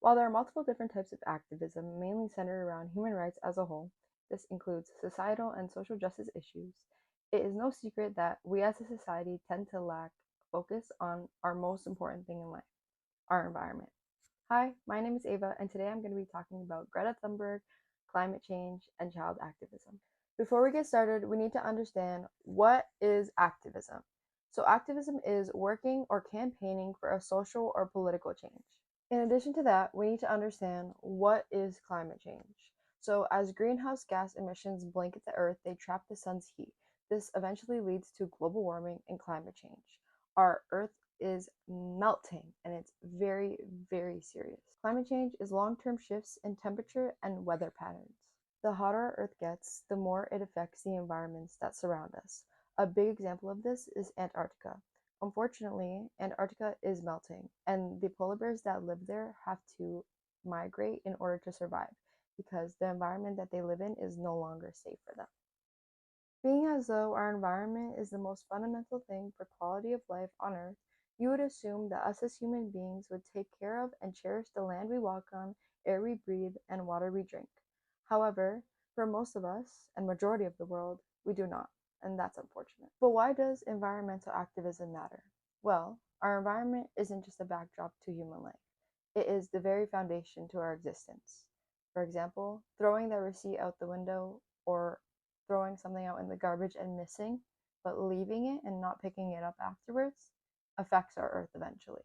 While there are multiple different types of activism, mainly centered around human rights as a whole, this includes societal and social justice issues. It is no secret that we as a society tend to lack focus on our most important thing in life, our environment. Hi, my name is Ava, and today I'm going to be talking about Greta Thunberg, climate change, and child activism. Before we get started, we need to understand what is activism. So, activism is working or campaigning for a social or political change. In addition to that, we need to understand what is climate change. So, as greenhouse gas emissions blanket the Earth, they trap the sun's heat. This eventually leads to global warming and climate change. Our Earth is melting, and it's very, very serious. Climate change is long term shifts in temperature and weather patterns. The hotter our Earth gets, the more it affects the environments that surround us. A big example of this is Antarctica. Unfortunately, Antarctica is melting, and the polar bears that live there have to migrate in order to survive because the environment that they live in is no longer safe for them. Being as though our environment is the most fundamental thing for quality of life on Earth, you would assume that us as human beings would take care of and cherish the land we walk on, air we breathe, and water we drink. However, for most of us, and majority of the world, we do not, and that's unfortunate. But why does environmental activism matter? Well, our environment isn't just a backdrop to human life. It is the very foundation to our existence. For example, throwing the receipt out the window or throwing something out in the garbage and missing, but leaving it and not picking it up afterwards affects our Earth eventually.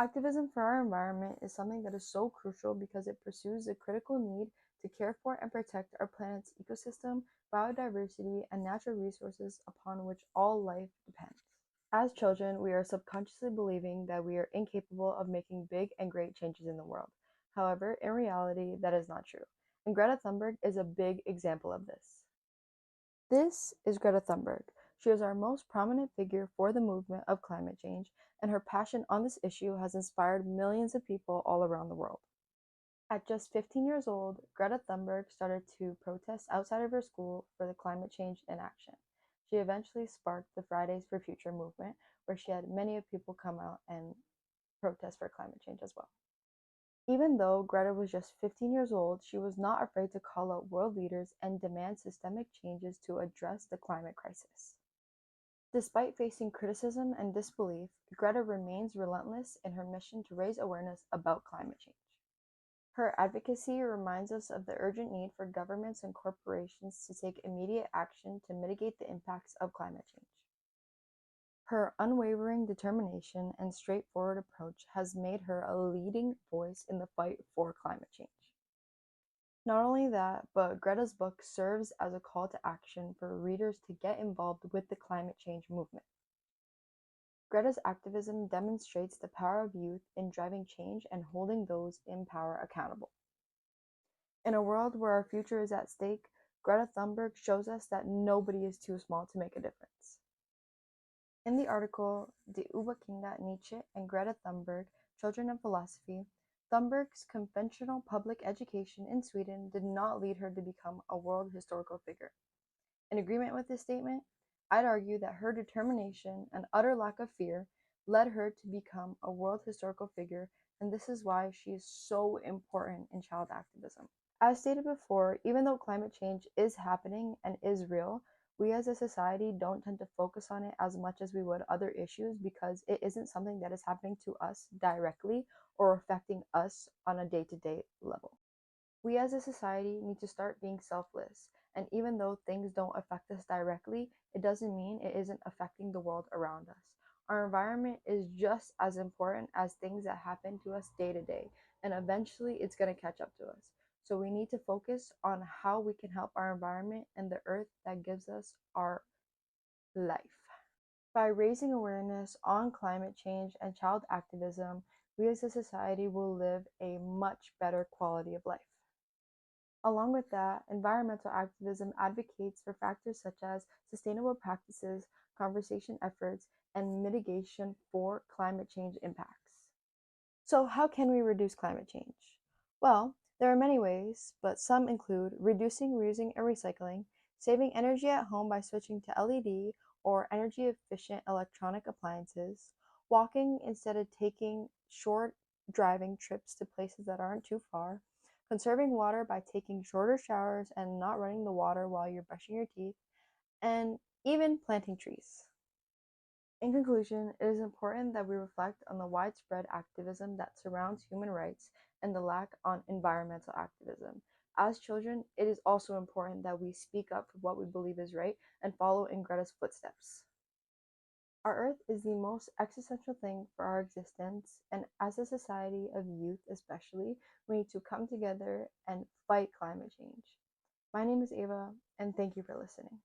Activism for our environment is something that is so crucial because it pursues the critical need to care for and protect our planet's ecosystem, biodiversity, and natural resources upon which all life depends. As children, we are subconsciously believing that we are incapable of making big and great changes in the world. However, in reality, that is not true. And Greta Thunberg is a big example of this. This is Greta Thunberg. She is our most prominent figure for the movement of climate change, and her passion on this issue has inspired millions of people all around the world. At just 15 years old, Greta Thunberg started to protest outside of her school for the climate change inaction. She eventually sparked the Fridays for Future movement, where she had many of people come out and protest for climate change as well. Even though Greta was just 15 years old, she was not afraid to call out world leaders and demand systemic changes to address the climate crisis. Despite facing criticism and disbelief, Greta remains relentless in her mission to raise awareness about climate change. Her advocacy reminds us of the urgent need for governments and corporations to take immediate action to mitigate the impacts of climate change. Her unwavering determination and straightforward approach has made her a leading voice in the fight for climate change. Not only that, but Greta's book serves as a call to action for readers to get involved with the climate change movement. Greta's activism demonstrates the power of youth in driving change and holding those in power accountable. In a world where our future is at stake, Greta Thunberg shows us that nobody is too small to make a difference. In the article De Uwe Kinder, Nietzsche and Greta Thunberg, Children and Philosophy, Thunberg's conventional public education in Sweden did not lead her to become a world historical figure. In agreement with this statement, I'd argue that her determination and utter lack of fear led her to become a world historical figure, and this is why she is so important in child activism. As stated before, even though climate change is happening and is real, we as a society don't tend to focus on it as much as we would other issues because it isn't something that is happening to us directly or affecting us on a day-to-day level. We as a society need to start being selfless, and even though things don't affect us directly, it doesn't mean it isn't affecting the world around us. Our environment is just as important as things that happen to us day to day, and eventually it's going to catch up to us. So we need to focus on how we can help our environment and the earth that gives us our life. By raising awareness on climate change and child activism, we as a society will live a much better quality of life. Along with that, environmental activism advocates for factors such as sustainable practices, conservation efforts, and mitigation for climate change impacts. So, how can we reduce climate change? Well, there are many ways, but some include reducing, reusing, and recycling, saving energy at home by switching to LED or energy efficient electronic appliances, walking instead of taking short driving trips to places that aren't too far, conserving water by taking shorter showers and not running the water while you're brushing your teeth, and even planting trees. In conclusion, it is important that we reflect on the widespread activism that surrounds human rights and the lack on environmental activism. As children, it is also important that we speak up for what we believe is right and follow in Greta's footsteps. Our Earth is the most existential thing for our existence, and as a society of youth, especially, we need to come together and fight climate change. My name is Ava, and thank you for listening.